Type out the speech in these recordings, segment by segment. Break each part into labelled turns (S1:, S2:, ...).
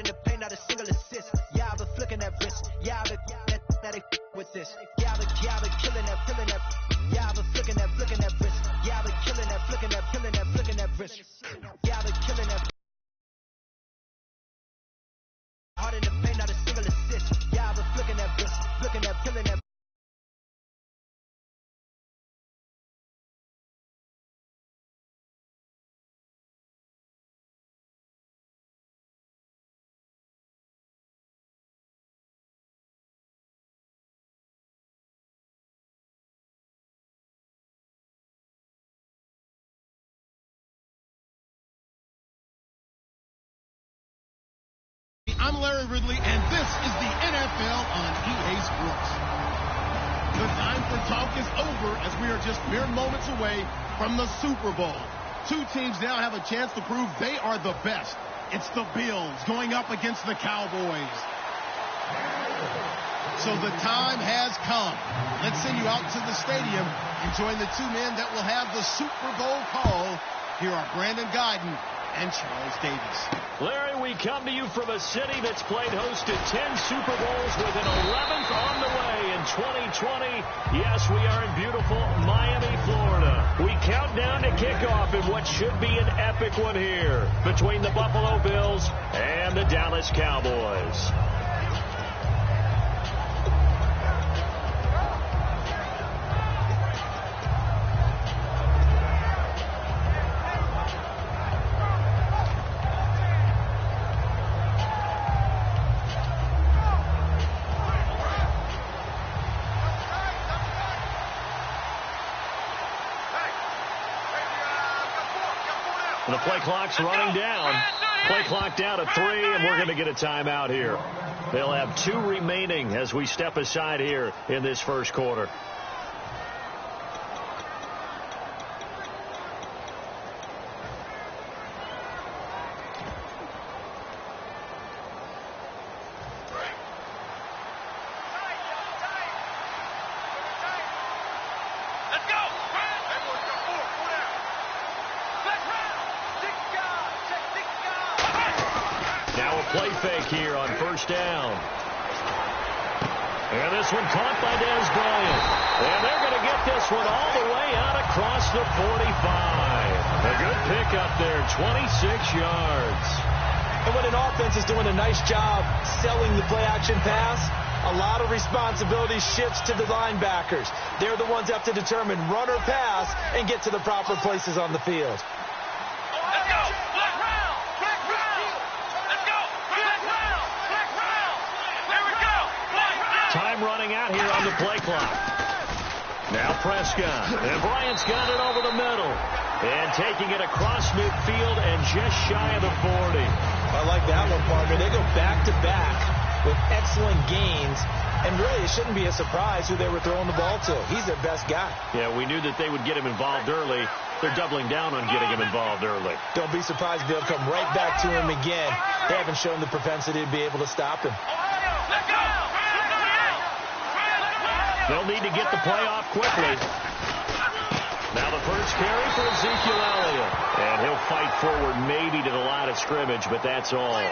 S1: in the paint, not a single assist. Yeah, I've been flicking that wrist. Yeah, I've been that they with this. Yeah, I've been killing that. Yeah, I've been flicking that wrist. Yeah, I've been killing that, flicking that wrist. Yeah, I've been killing that. Hard in the paint, not a single assist. Yeah, I've been flicking that wrist, killing that.
S2: I'm Larry Ridley, and this is the NFL on EA Sports. The time for talk is over as we are just mere moments away from the Super Bowl. Two teams now have a chance to prove they are the best. It's the Bills going up against the Cowboys. So the time has come. Let's send you out to the stadium and join the two men that will have the Super Bowl call. Here are Brandon Guyton and Charles Davis.
S3: Larry, we come to you from a city that's played host to 10 Super Bowls with an 11th on the way in 2020. Yes, we are in beautiful Miami, Florida. We count down to kickoff in what should be an epic one here between the Buffalo Bills and the Dallas Cowboys. The play clock's running down. Play clock down to 3, and we're going to get a timeout here. They'll have 2 remaining as we step aside here in this first quarter. Play fake here on first down. And this one caught by Dez Bryant. And they're going to get this one all the way out across the 45. A good pickup there, 26 yards.
S4: And when an offense is doing a nice job selling the play-action pass, a lot of responsibility shifts to the linebackers. They're the ones that have to determine run or pass and get to the proper places on the field.
S3: Time running out here on the play clock. Now Prescott. And Bryant's got it over the middle. And taking it across midfield and just shy of the 40.
S4: I like that one, partner. They go back-to-back with excellent gains. And really, it shouldn't be a surprise who they were throwing the ball to. He's their best guy.
S3: Yeah, we knew that they would get him involved early. They're doubling down on getting him involved early.
S4: Don't be surprised if they'll come right back to him again. They haven't shown the propensity to be able to stop him.
S3: They'll need to get the play off quickly. Now the first carry for Ezekiel Elliott. And he'll fight forward maybe to the line of scrimmage, but that's all.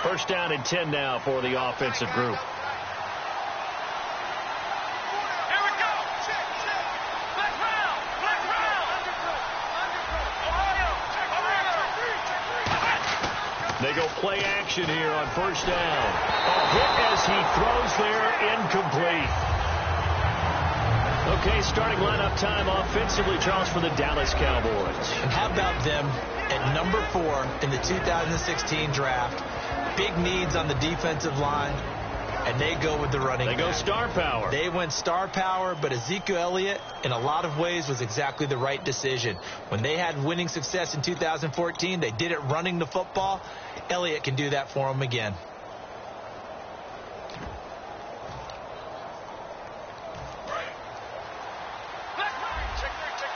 S3: First down and 10 now for the offensive group. They go play action here on first down. A hit as he throws there, incomplete. Okay, starting lineup time offensively, Charles, for the Dallas Cowboys.
S4: And how about them at number 4 in the 2016 draft? Big needs on the defensive line, and they go with the running back.
S3: They go star power.
S4: They went star power, but Ezekiel Elliott, in a lot of ways, was exactly the right decision. When they had winning success in 2014, they did it running the football. Elliott can do that for them again.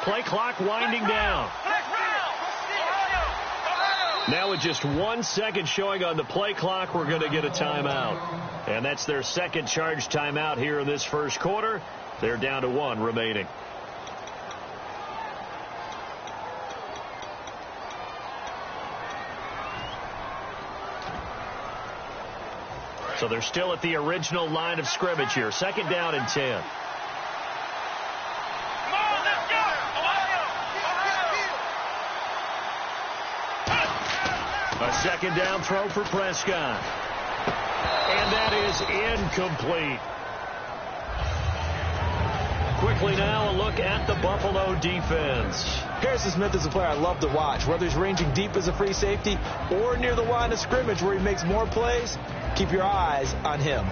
S3: Play clock winding down. Now with just 1 second showing on the play clock, we're going to get a timeout. And that's their second charge timeout here in this first quarter. They're down to 1 remaining. So they're still at the original line of scrimmage here. Second down and 10. A second down throw for Prescott. And that is incomplete. Quickly now, a look at the Buffalo defense.
S4: Harrison Smith is a player I love to watch. Whether he's ranging deep as a free safety or near the line of scrimmage where he makes more plays, keep your eyes on him.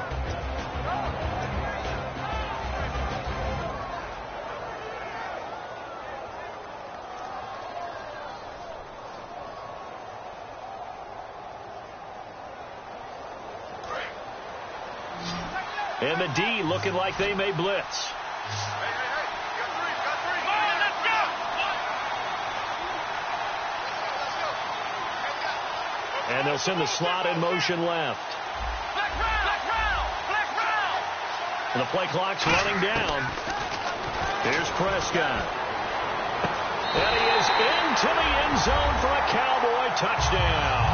S3: And the D looking like they may blitz. And they'll send the slot in motion left. And the play clock's running down. Here's Prescott. And he is into the end zone for a Cowboy touchdown.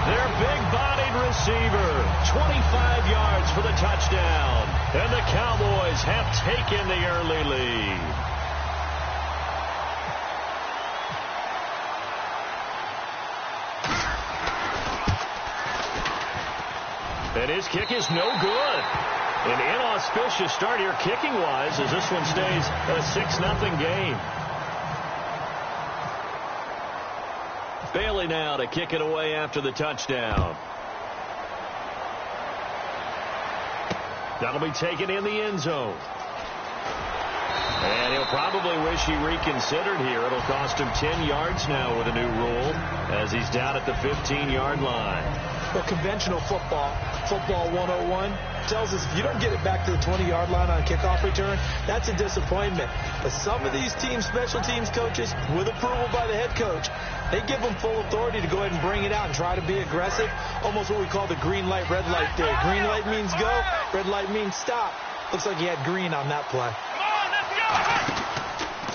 S3: Their big-bodied receiver, 25 yards for the touchdown. And the Cowboys have taken the early lead. And his kick is no good. An inauspicious start here kicking-wise as this one stays a 6-0 game. Bailey now to kick it away after the touchdown. That'll be taken in the end zone. And he'll probably wish he reconsidered here. It'll cost him 10 yards now with a new rule as he's down at the 15-yard line.
S4: Well, conventional football 101, tells us if you don't get it back to the 20-yard line on a kickoff return, that's a disappointment. But some of these teams, special teams coaches, with approval by the head coach, they give them full authority to go ahead and bring it out and try to be aggressive, almost what we call the green light, red light day. Green light means go, red light means stop. Looks like he had green on that play.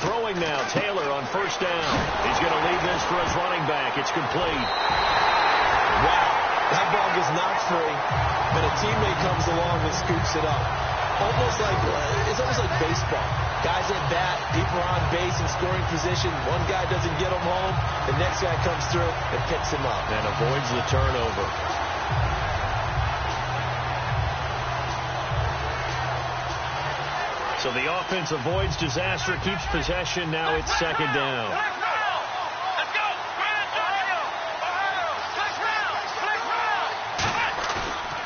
S3: Throwing now, Taylor on first down. He's going to leave this for his running back. It's complete.
S4: Wow. That ball gets knocked free, and a teammate comes along and scoops it up. It's almost like baseball. Guys at bat, people are on base in scoring position. One guy doesn't get him home. The next guy comes through and picks him up.
S3: And avoids the turnover. So the offense avoids disaster, keeps possession. Now it's second down.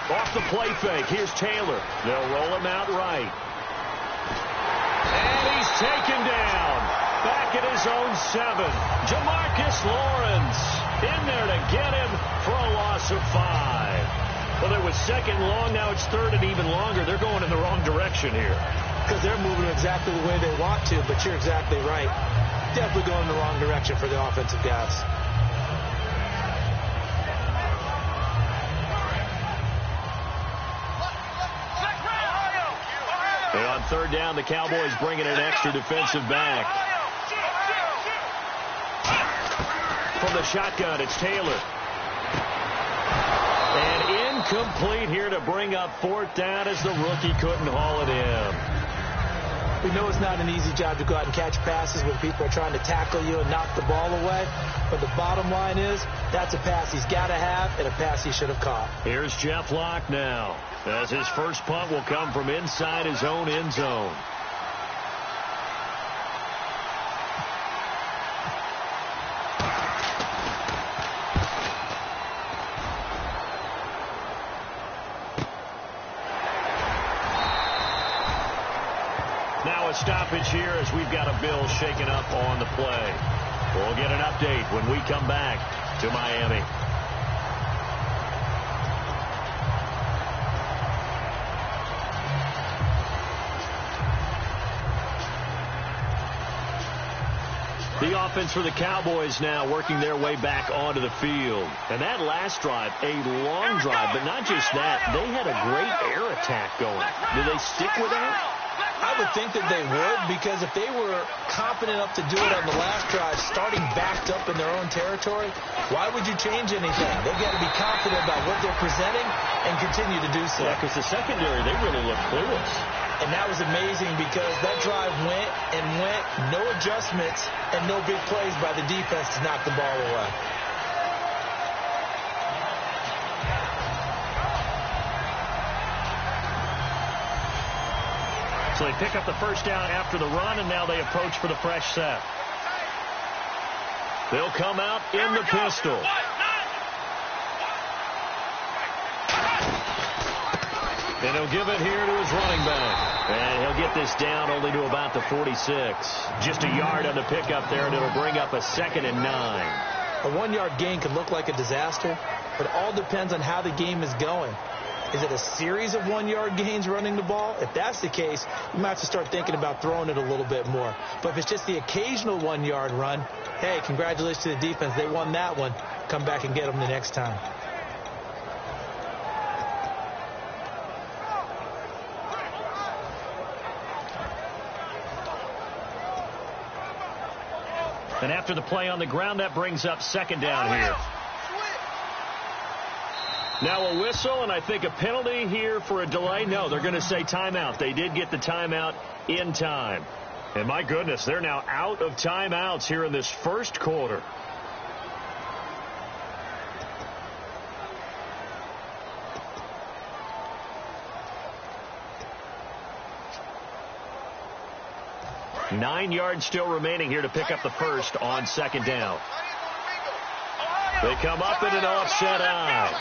S3: Off the play fake. Here's Taylor. They'll roll him out right. And he's taken down. Back at his own 7. Jamarcus Lawrence in there to get him for a loss of 5. Well, it was second long. Now it's third and even longer. They're going in the wrong direction here.
S4: Because they're moving exactly the way they want to, but you're exactly right. Definitely going in the wrong direction for the offensive guys.
S3: And on third down, the Cowboys bringing an extra defensive back. From the shotgun, it's Taylor. And incomplete here to bring up fourth down as the rookie couldn't haul it in.
S4: We know it's not an easy job to go out and catch passes when people are trying to tackle you and knock the ball away. But the bottom line is, that's a pass he's got to have and a pass he should have caught.
S3: Here's Jeff Locke now, as his first punt will come from inside his own end zone. Now a stoppage here as we've got a bill shaken up on the play. We'll get an update when we come back to Miami. The offense for the Cowboys now working their way back onto the field. And that last drive, a long drive, but not just that. They had a great air attack going. Do they stick with that?
S4: I would think that they would, because if they were confident enough to do it on the last drive, starting backed up in their own territory, why would you change anything? They've got to be confident about what they're presenting and continue to do so.
S3: Yeah, because the secondary, they really looked clueless.
S4: And that was amazing because that drive went and went, no adjustments and no big plays by the defense to knock the ball away.
S3: So they pick up the first down after the run, and now they approach for the fresh set. They'll come out in the pistol. And he'll give it here to his running back. And he'll get this down only to about the 46. Just a yard on the pickup there, and it'll bring up a 2nd and 9.
S4: A 1-yard gain could look like a disaster, but it all depends on how the game is going. Is it a series of 1-yard gains running the ball? If that's the case, you might have to start thinking about throwing it a little bit more. But if it's just the occasional 1-yard run, hey, congratulations to the defense. They won that one. Come back and get them the next time.
S3: And after the play on the ground, that brings up 2nd down here. Now a whistle, and I think a penalty here for a delay. No, they're going to say timeout. They did get the timeout in time. And my goodness, they're now out of timeouts here in this first quarter. Nine yards still remaining here to pick up the first on 2nd down. They come up in an offset eye.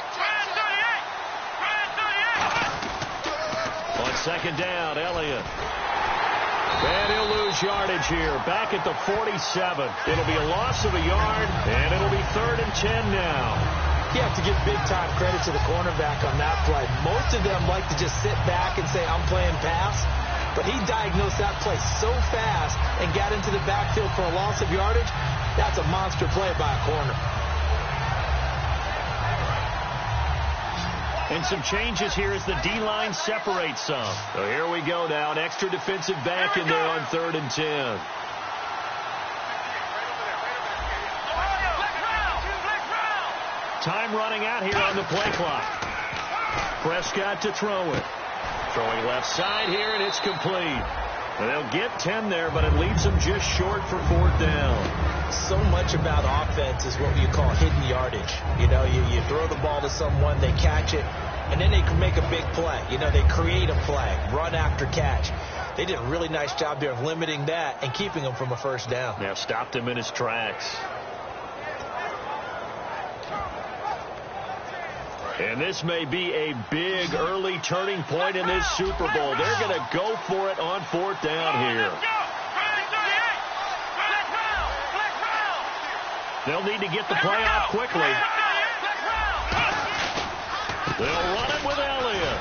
S3: On 2nd down, Elliott. And he'll lose yardage here. Back at the 47. It'll be a loss of a yard, and it'll be 3rd and 10 now.
S4: You have to give big-time credit to the cornerback on that play. Most of them like to just sit back and say, I'm playing pass. But he diagnosed that play so fast and got into the backfield for a loss of yardage. That's a monster play by a corner.
S3: And some changes here as the D-line separates some. So here we go now. An extra defensive back in there on 3rd and 10. Time running out here on the play clock. Prescott to throw it. Throwing left side here, and it's complete. And they'll get 10 there, but it leaves them just short for 4th down.
S4: So much about offense is what you call hidden yardage. You know, you throw the ball to someone, they catch it, and then they can make a big play. You know, they create a play, run after catch. They did a really nice job there of limiting that and keeping him from a first down.
S3: Now stopped him in his tracks. And this may be a big early turning point in this Super Bowl. They're going to go for it on 4th down here. They'll need to get the play off quickly. They'll run it with Elliott.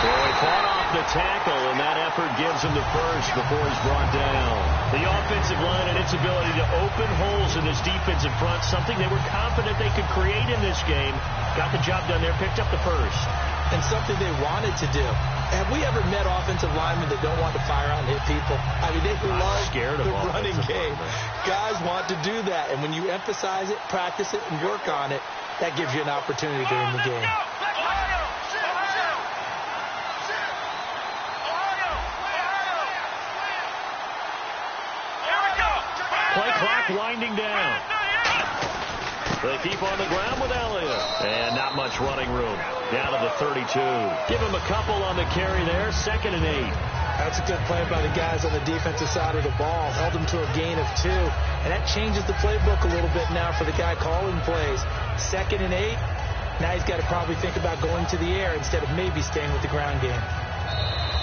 S3: Boy, caught off the tackle, and that effort gives him the first before he's brought down. The offensive line and its ability to open holes in this defensive front, something they were confident they could create in this game. Got the job done there, picked up the first.
S4: And something they wanted to do. Have we ever met offensive linemen that don't want to fire out and hit people? I mean, they love the running game. Guys want to do that, and when you emphasize it, practice it, and work on it, that gives you an opportunity during the game.
S3: Play clock winding down. They keep on the ground with Elliott. And not much running room. Down to the 32. Give him a couple on the carry there. 2nd and 8.
S4: That's a good play by the guys on the defensive side of the ball. Held them to a gain of 2. And that changes the playbook a little bit now for the guy calling plays. 2nd and 8. Now he's got to probably think about going to the air instead of maybe staying with the ground game.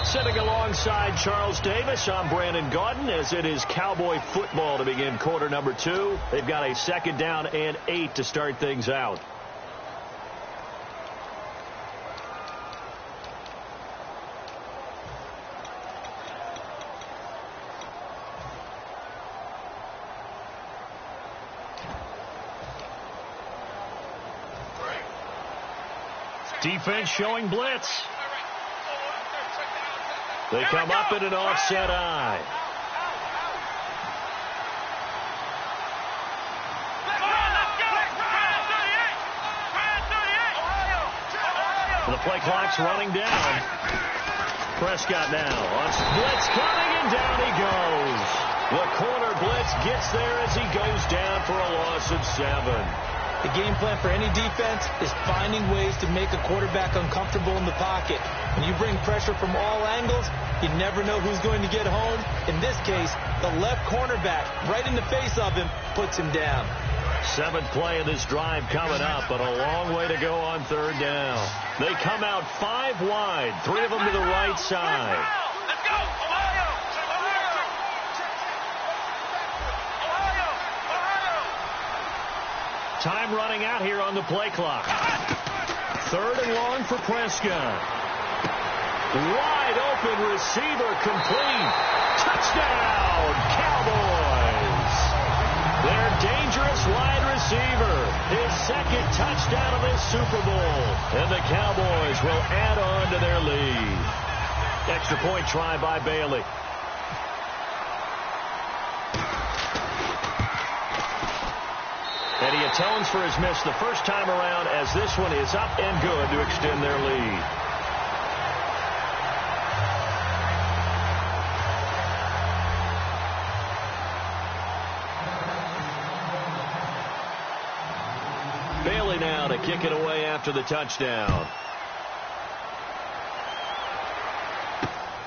S3: Sitting alongside Charles Davis, I'm Brandon Gaudin, as it is Cowboy football to begin quarter number 2. They've got a 2nd down and 8 to start things out. Defense showing blitz. They come up in an offset eye. The play clock's running down. Prescott now on blitz coming, and down he goes. The corner blitz gets there as he goes down for a loss of 7.
S4: The game plan for any defense is finding ways to make a quarterback uncomfortable in the pocket. When you bring pressure from all angles, you never know who's going to get home. In this case, the left cornerback, right in the face of him, puts him down.
S3: 7th play of this drive coming up, but a long way to go on 3rd down. They come out 5 wide, 3 of them to the right side.
S5: Let's go, Ohio!
S3: Time running out here on the play clock. 3rd and long for Prescott. Wide open receiver complete. Touchdown, Cowboys. Their dangerous wide receiver. His 2nd touchdown of this Super Bowl. And the Cowboys will add on to their lead. Extra point try by Bailey. And he atones for his miss the first time around, as this one is up and good to extend their lead. Bailey now to kick it away after the touchdown.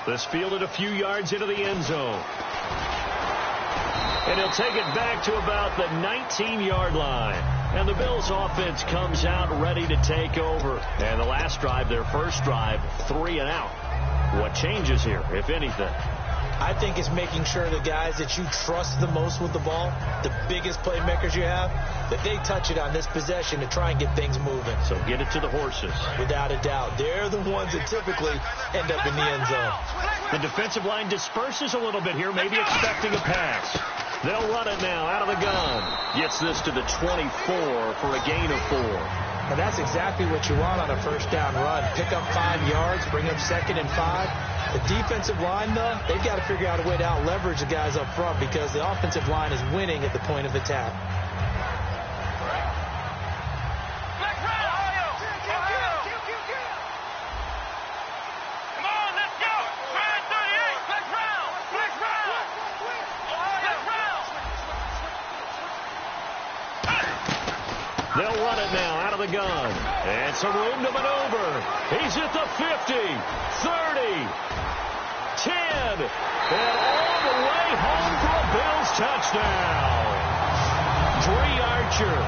S3: This fielded a few yards into the end zone. And he'll take it back to about the 19-yard line. And the Bills offense comes out ready to take over. And the last drive, their first drive, 3 and out. What changes here, if anything?
S4: I think it's making sure the guys that you trust the most with the ball, the biggest playmakers you have, that they touch it on this possession to try and get things moving.
S3: So get it to the horses.
S4: Without a doubt. They're the ones that typically end up in the end zone.
S3: The defensive line disperses a little bit here, maybe expecting a pass. They'll run it now out of the gun. Gets this to the 24 for a gain of 4.
S4: And that's exactly what you want on a first down run. Pick up 5 yards, bring up 2nd and 5. The defensive line, though, they've got to figure out a way to out-leverage the guys up front because the offensive line is winning at the point of attack.
S3: They'll run it now out of the gun. And some room to maneuver. He's at the 50, 30, 10, and all the way home for a Bills touchdown. Dree Archer,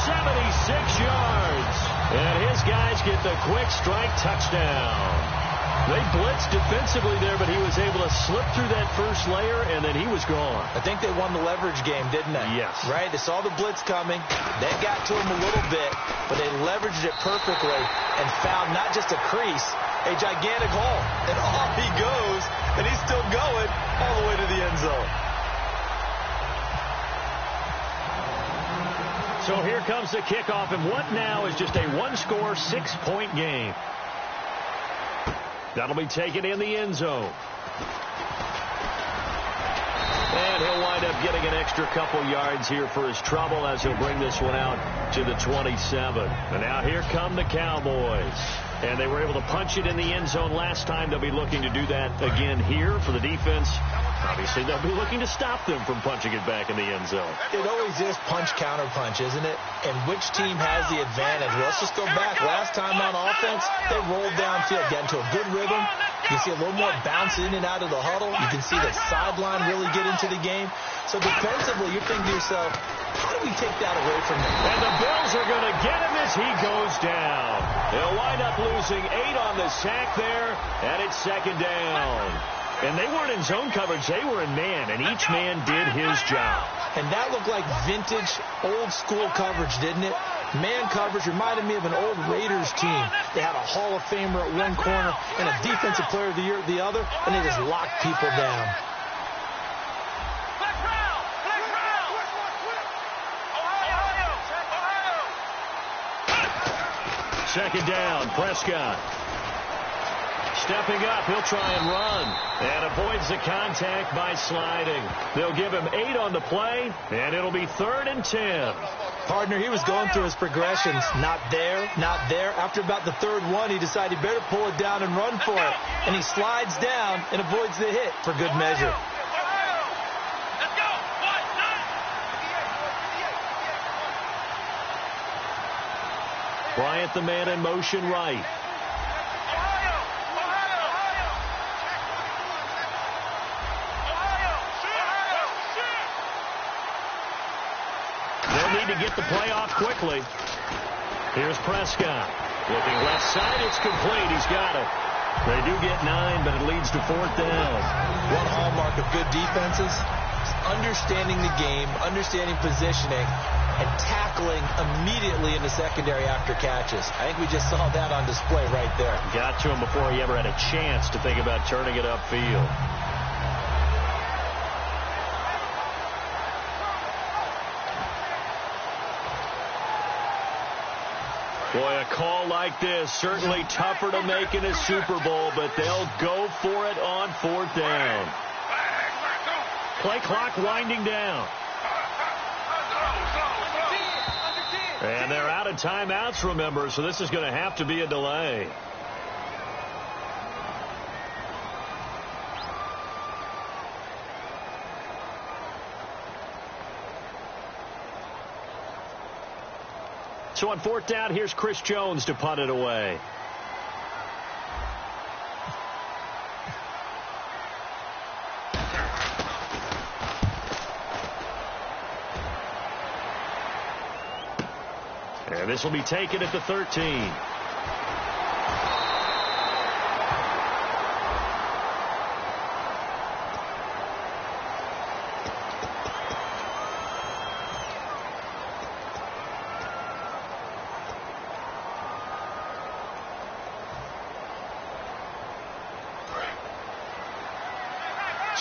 S3: 76 yards. And his guys get the quick strike touchdown. They blitzed defensively there, but he was able to slip through that first layer, and then he was gone.
S4: I think they won the leverage game, didn't they?
S3: Yes.
S4: Right? They saw the blitz coming. They got to him a little bit, but they leveraged it perfectly and found not just a crease, a gigantic hole. And off he goes, and he's still going all the way to the end zone.
S3: So here comes the kickoff, and what now is just a one-score, 6-point game. That'll be taken in the end zone. And he'll wind up getting an extra couple yards here for his trouble as he'll bring this one out to the 27. And now here come the Cowboys. And they were able to punch it in the end zone last time. They'll be looking to do that again here for the defense. Obviously, they'll be looking to stop them from punching it back in the end zone.
S4: It always is punch-counter-punch, isn't it? And which team has the advantage? Well, let's just go back. Last time on offense, they rolled downfield, got into a good rhythm. You can see a little more bounce in and out of the huddle. You can see the sideline really get into the game. So defensively, you're thinking to yourself, how do we take that away from them?
S3: And the Bills are going to get him as he goes down. They'll wind up losing 8 on the sack there, and it's 2nd down. And they weren't in zone coverage. They were in man, and each man did his job.
S4: And that looked like vintage, old-school coverage, didn't it? Man coverage reminded me of an old Raiders team. They had a Hall of Famer at one corner and a Defensive Player of the Year at the other, and they just locked people down.
S3: second down. Prescott. Stepping up, he'll try and run. And avoids the contact by sliding. They'll give him 8 on the play, and it'll be 3rd and 10.
S4: Partner, he was going through his progressions. Not there, not there. After about the 3rd one, he decided he better pull it down and run for it. And he slides down and avoids the hit for good measure.
S5: Let's go.
S3: Bryant, the man in motion right. To get the play off quickly. Here's Prescott. Looking left side, it's complete. He's got it. They do get 9, but it leads to 4th down.
S4: One hallmark of good defenses is understanding the game, understanding positioning, and tackling immediately in the secondary after catches. I think we just saw that on display right there.
S3: Got to him before he ever had a chance to think about turning it upfield. Boy, a call like this, certainly tougher to make in a Super Bowl, but they'll go for it on 4th down. Play clock winding down. And they're out of timeouts, remember, so this is going to have to be a delay. So on 4th down, here's Chris Jones to punt it away. And this will be taken at the 13.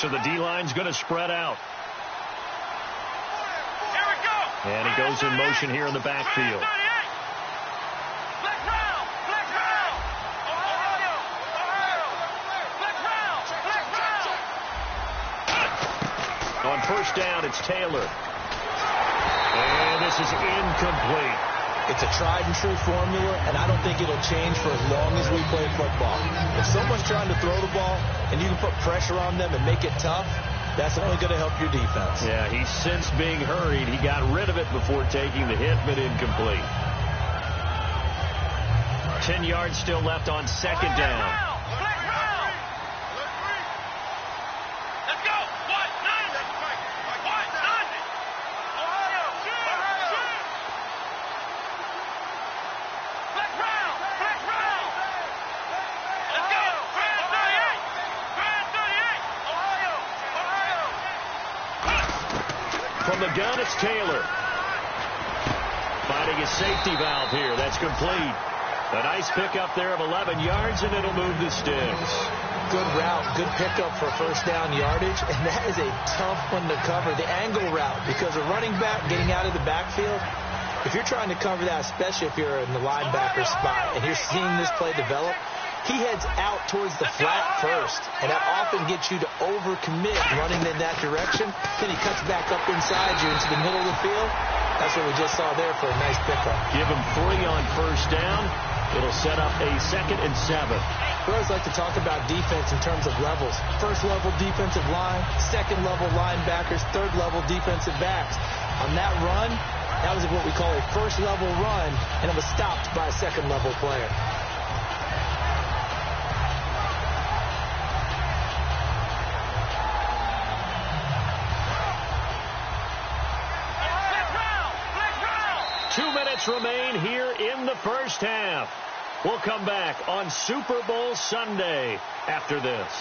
S3: So the D-line's going to spread out.
S5: Here we go.
S3: And he goes in motion here in the backfield.
S5: Flex round. Flex round. Ohio. Flex round. Flex round.
S3: On 1st down, it's Taylor. And this is incomplete.
S4: It's a tried-and-true formula, and I don't think it'll change for as long as we play football. If someone's trying to throw the ball and you can put pressure on them and make it tough, that's only going to help your defense.
S3: Yeah, he's since being hurried. He got rid of it before taking the hit, but incomplete. 10 yards still left on 2nd down. From the gun, it's Taylor. Finding his safety valve here. That's complete. A nice pickup there of 11 yards, and it'll move the sticks.
S4: Good route, good pickup for 1st down yardage, and that is a tough one to cover, the angle route, because a running back getting out of the backfield, if you're trying to cover that, especially if you're in the linebacker spot, and you're seeing this play develop, he heads out towards the flat first, and that often gets you to overcommit running in that direction. Then he cuts back up inside you into the middle of the field. That's what we just saw there for a nice pickup.
S3: Give him 3 on 1st down. It'll set up a 2nd and 7.
S4: We always like to talk about defense in terms of levels. 1st level defensive line, 2nd level linebackers, 3rd level defensive backs. On that run, that was what we call a 1st level run, and it was stopped by a 2nd level player.
S3: Remain here in the 1st half. We'll come back on Super Bowl Sunday after this.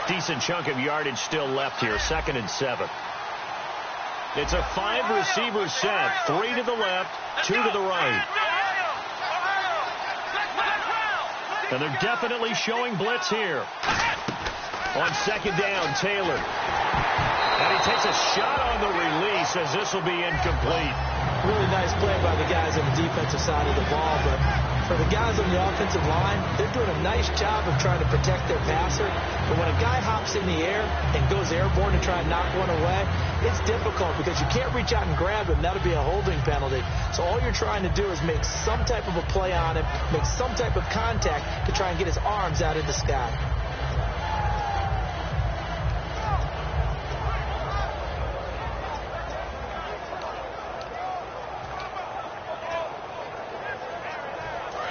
S3: Decent chunk of yardage still left here. 2nd and 7. It's a 5-receiver set. 3 to the left, 2 to the right. And they're definitely showing blitz here. On 2nd down, Taylor. And he takes a shot on the release as this will be incomplete.
S4: Really nice play by the guys on the defensive side of the ball, but for the guys on the offensive line, they're doing a nice job of trying to protect their passer. But when a guy hops in the air and goes airborne to try and knock one away, it's difficult because you can't reach out and grab him. That'll be a holding penalty. So all you're trying to do is make some type of a play on him, make some type of contact to try and get his arms out in the sky.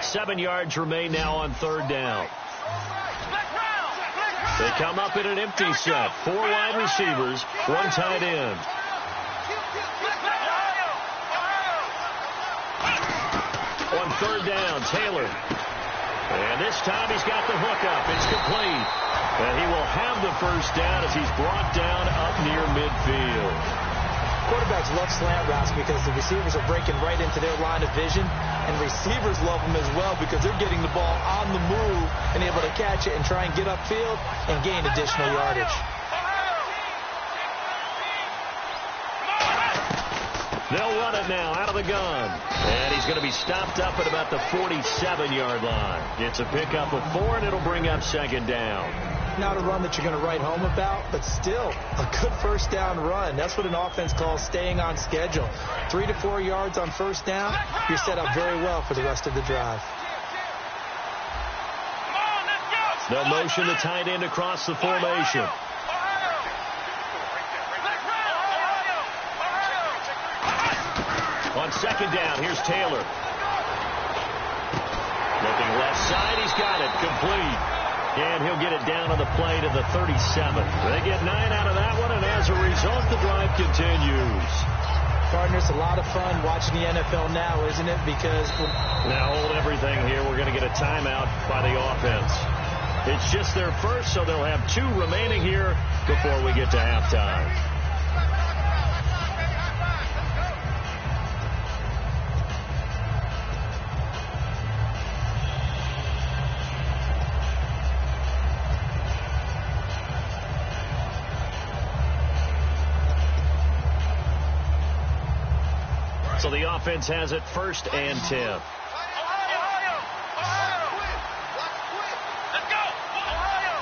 S3: Seven yards remain now on third down. They come up in an empty set. 4 wide receivers, 1 tight end. On third down, Taylor. And this time he's got the hook up. It's complete. And he will have the first down as he's brought down up near midfield.
S4: Quarterbacks love slant routes because the receivers are breaking right into their line of vision, and receivers love them as well because they're getting the ball on the move and able to catch it and try and get upfield and gain additional yardage.
S3: They'll run it now out of the gun. And he's going to be stopped up at about the 47-yard line. It's a pickup of 4, and it'll bring up second down.
S4: Not a run that you're going to write home about, but still a good first down run. That's what an offense calls staying on schedule. 3 to 4 yards on first down, you're set up very well for the rest of the drive.
S3: They'll motion the tight end across the formation. On second down, here's Taylor. Looking left side, he's got it, complete. And he'll get it down on the play to the 37. They get 9 out of that one, and as a result, the drive continues.
S4: Partner, it's a lot of fun watching the NFL now, isn't it? Because
S3: now hold everything here. We're going to get a timeout by the offense. It's just their first, so they'll have 2 remaining here before we get to halftime. So the offense has it 1st and 10.
S5: Let's go! Ohio!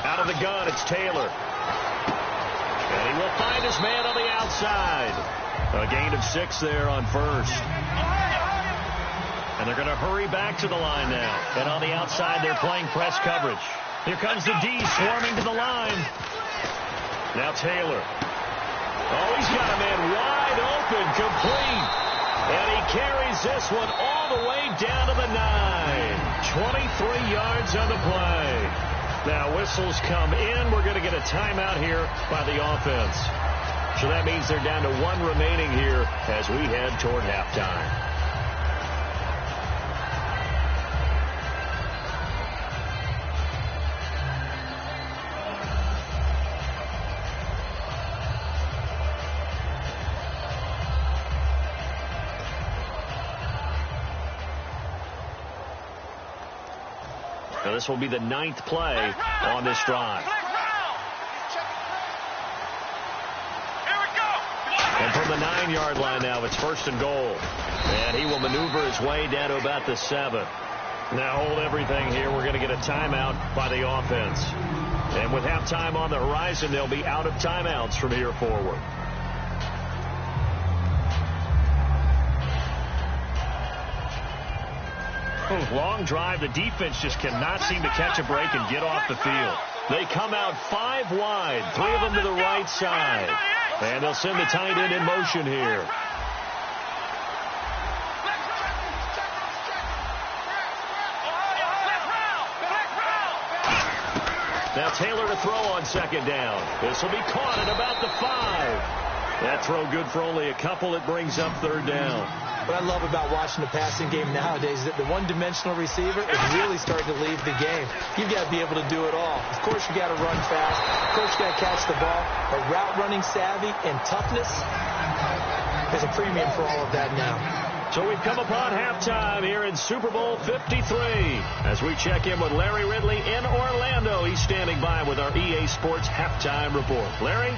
S3: Out of the gun, it's Taylor. And he will find his man on the outside. A gain of 6 there on first. And they're going to hurry back to the line now. And on the outside, they're playing press coverage. Here comes the D swarming to the line. Now Taylor. Oh, he's got a man wide open, complete. And he carries this one all the way down to the 9. 23 yards on the play. Now whistles come in. We're going to get a timeout here by the offense. So that means they're down to 1 remaining here as we head toward halftime. Now this will be the 9th play on this drive. And from the 9-yard line now, it's 1st and goal. And he will maneuver his way down to about the 7. Now hold everything here. We're going to get a timeout by the offense. And with halftime on the horizon, they'll be out of timeouts from here forward. Long drive. The defense just cannot seem to catch a break and get off the field. They come out 5 wide, 3 of them to the right side. And they'll send the tight end in motion here. Now Taylor to throw on second down. This will be caught at about the 5. That throw good for only a couple. It brings up 3rd down.
S4: What I love about watching the passing game nowadays is that the one-dimensional receiver is really starting to leave the game. You've got to be able to do it all. Of course, you got to run fast. Of course, you got to catch the ball. But route running savvy and toughness is a premium for all of that now.
S3: So we've come upon halftime here in Super Bowl 53. As we check in with Larry Ridley in Orlando, he's standing by with our EA Sports halftime report. Larry?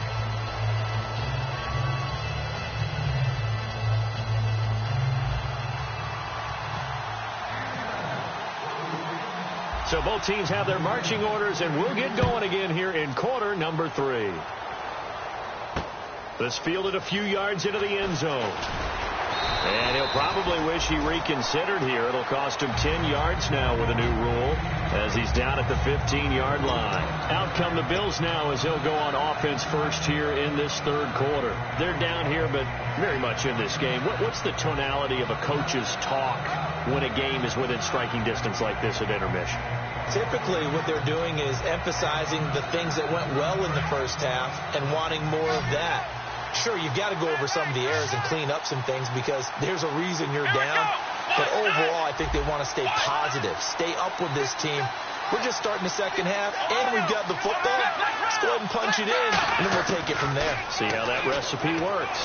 S3: So both teams have their marching orders, and we'll get going again here in quarter number 3. This fielded a few yards into the end zone. And he'll probably wish he reconsidered here. It'll cost him 10 yards now with a new rule as he's down at the 15-yard line. Out come the Bills now as they'll go on offense first here in this third quarter. They're down here, but very much in this game. What's the tonality of a coach's talk when a game is within striking distance like this at intermission?
S4: Typically, what they're doing is emphasizing the things that went well in the first half and wanting more of that. Sure, you've got to go over some of the errors and clean up some things because there's a reason you're down. But overall, I think they want to stay positive, stay up with this team. We're just starting the second half, and we've got the football. Let's go ahead and punch it in, and then we'll take it from there.
S3: See how that recipe works.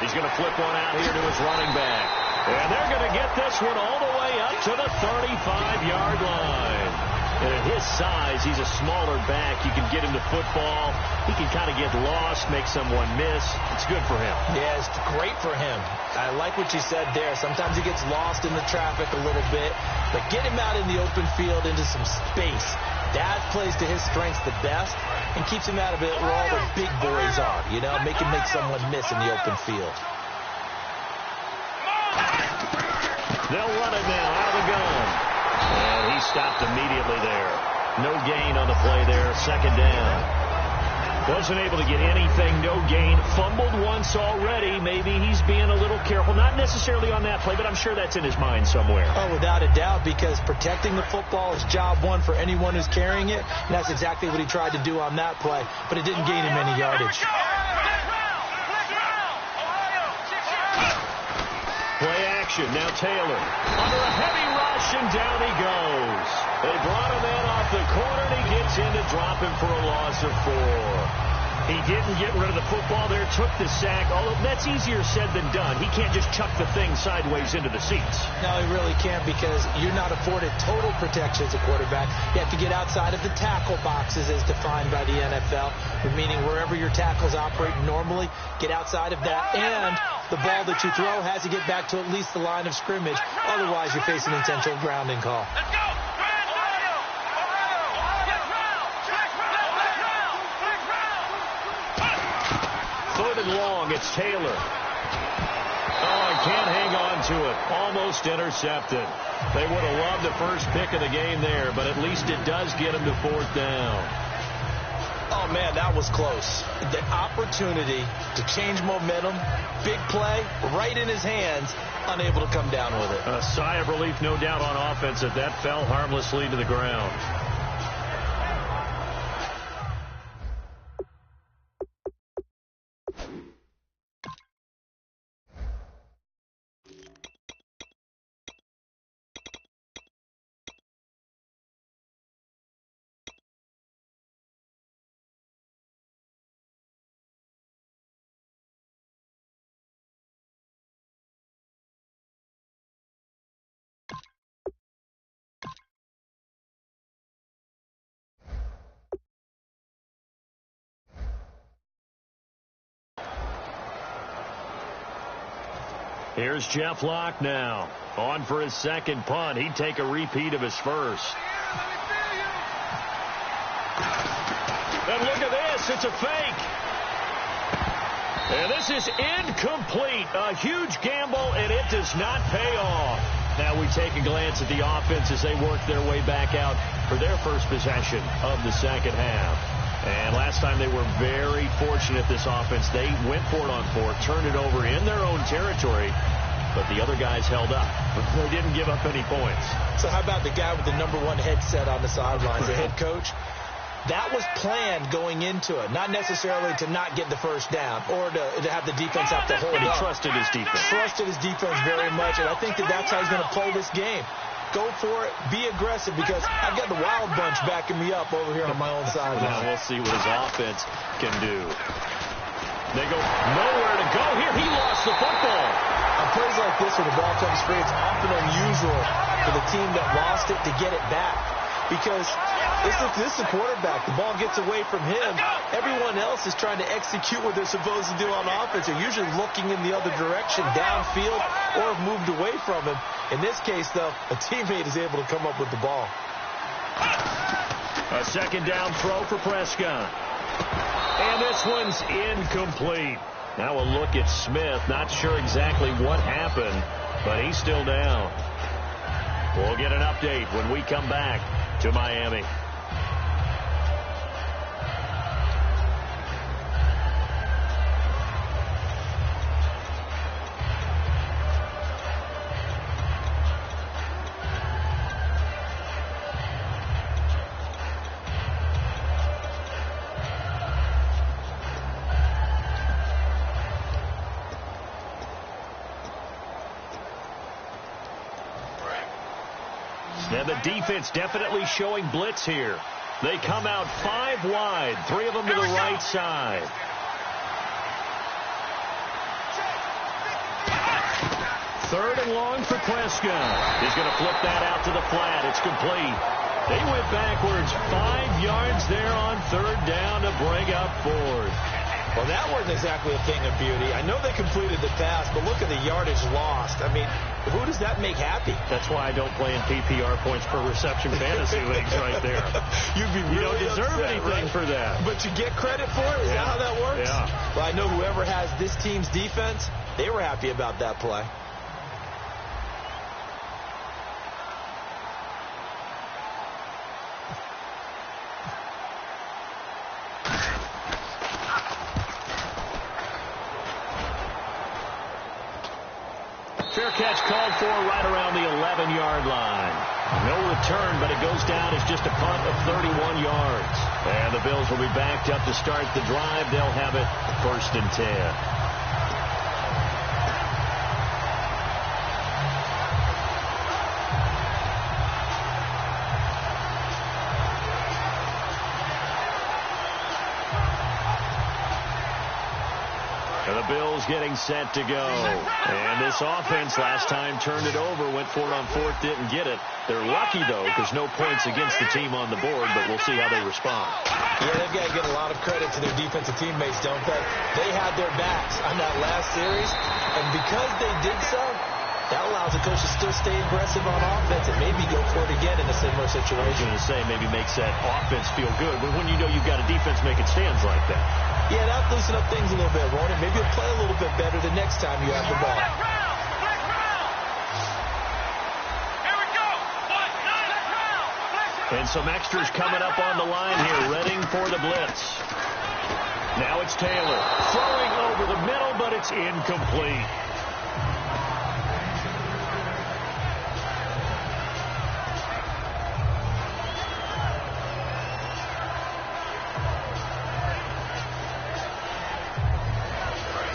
S3: He's going to flip one out here to his running back. And they're going to get this one all the way up to the 35-yard line. And at his size, he's a smaller back. You can get him to football. He can kind of get lost, make someone miss. It's good for him.
S4: Yeah, it's great for him. I like what you said there. Sometimes he gets lost in the traffic a little bit. But get him out in the open field into some space. That plays to his strengths the best and keeps him out of it where all the big boys are. You know, make him make someone miss in the open field.
S3: They'll run it now out of the gun. And he stopped immediately there. No gain on the play there. Second down. Wasn't able to get anything. No gain. Fumbled once already. Maybe he's being a little careful. Not necessarily on that play, but I'm sure that's in his mind somewhere.
S4: Oh, without a doubt, because protecting the football is job one for anyone who's carrying it. And that's exactly what he tried to do on that play, but it didn't gain him any yardage.
S3: Play action. Now Taylor under a heavy rush, and down he goes. They brought him in off the corner, and he gets in to drop him for a loss of 4. He didn't get rid of the football there, took the sack. Although that's easier said than done. He can't just chuck the thing sideways into the seats.
S4: No, he really can't because you're not afforded total protection as a quarterback. You have to get outside of the tackle boxes as defined by the NFL, meaning wherever your tackles operate normally, get outside of that. And the ball that you throw has to get back to at least the line of scrimmage. Otherwise, you're facing an intentional grounding call.
S5: Let's go!
S3: Third and long, it's Taylor. Oh, he can't hang on to it. Almost intercepted. They would have loved the first pick of the game there, but at least it does get him to fourth down.
S4: Oh, man, that was close. The opportunity to change momentum, big play, right in his hands, unable to come down with it.
S3: A sigh of relief, no doubt, on offense as that fell harmlessly to the ground. Here's Jeff Locke now. On for his second punt. He'd take a repeat of his first. And look at this. It's a fake. And this is incomplete. A huge gamble, and it does not pay off. Now we take a glance at the offense as they work their way back out for their first possession of the second half. And last time they were very fortunate, this offense. They went for it on fourth, turned it over in their own territory, but the other guys held up. They didn't give up any points.
S4: So how about the guy with the number one headset on the sidelines, the head coach? That was planned going into it, not necessarily to not get the first down or to have the defense have to hold up.
S3: He trusted his defense.
S4: Trusted his defense very much, and I think that's how he's going to play this game. Go for it. Be aggressive because I've got the wild bunch backing me up over here on my own sideline.
S3: Now we'll see what his offense can do. They go nowhere to go here. He lost the football.
S4: On plays like this, when the ball comes free, it's often unusual for the team that lost it to get it back. Because this is a quarterback. The ball gets away from him. Everyone else is trying to execute what they're supposed to do on offense. They're usually looking in the other direction, downfield, or have moved away from him. In this case, though, a teammate is able to come up with the ball.
S3: A second down throw for Prescott. And this one's incomplete. Now a look at Smith. Not sure exactly what happened, but he's still down. We'll get an update when we come back to Miami. Now the defense definitely showing blitz here. They come out 5 wide, 3 of them to the right side. Third and long for Prescott. He's going to flip that out to the flat. It's complete. They went backwards 5 yards there on third down to bring up fourth.
S4: Well, that wasn't exactly a thing of beauty. I know they completed the pass, but look at the yardage lost. I mean, who does that make happy?
S3: That's why I don't play in PPR points per reception fantasy leagues right there.
S4: You'd be really
S3: you don't deserve
S4: upset,
S3: anything
S4: right?
S3: for that.
S4: But you get credit for it? Is that how that works?
S3: Yeah.
S4: Well, I know whoever has this team's defense, they were happy about that play.
S3: Fair catch called for right around the 11-yard line. No return, but it goes down as just a punt of 31 yards. And the Bills will be backed up to start the drive. They'll have it 1st and 10. The Bills getting set to go. And this offense last time turned it over, went for it on 4th, didn't get it. They're lucky, though, because no points against the team on the board, but we'll see how they respond.
S4: Yeah, they've got to give a lot of credit to their defensive teammates, don't they? They had their backs on that last series, and because they did so, that allows the coach to still stay aggressive on offense and maybe go for it again in a similar situation.
S3: I was going to say, maybe makes that offense feel good, but when you know you've got a defense making stands like that.
S4: Yeah, that'll loosen up things a little bit, won't it? Maybe you'll play a little bit better the next time you have the ball.
S3: And some extras coming up on the line here, readying for the blitz. Now it's Taylor throwing over the middle, but it's incomplete.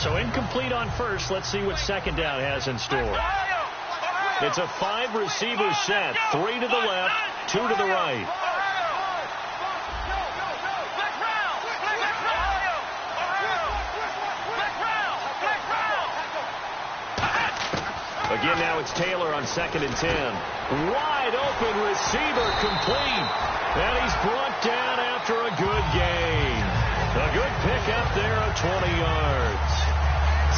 S3: So incomplete on first. Let's see what second down has in store. It's a 5-receiver set. 3 to the left, 2 to the right. Again, now it's Taylor on 2nd and 10. Wide open receiver complete. And he's brought down after a good gain. A good pickup there of 20 yards.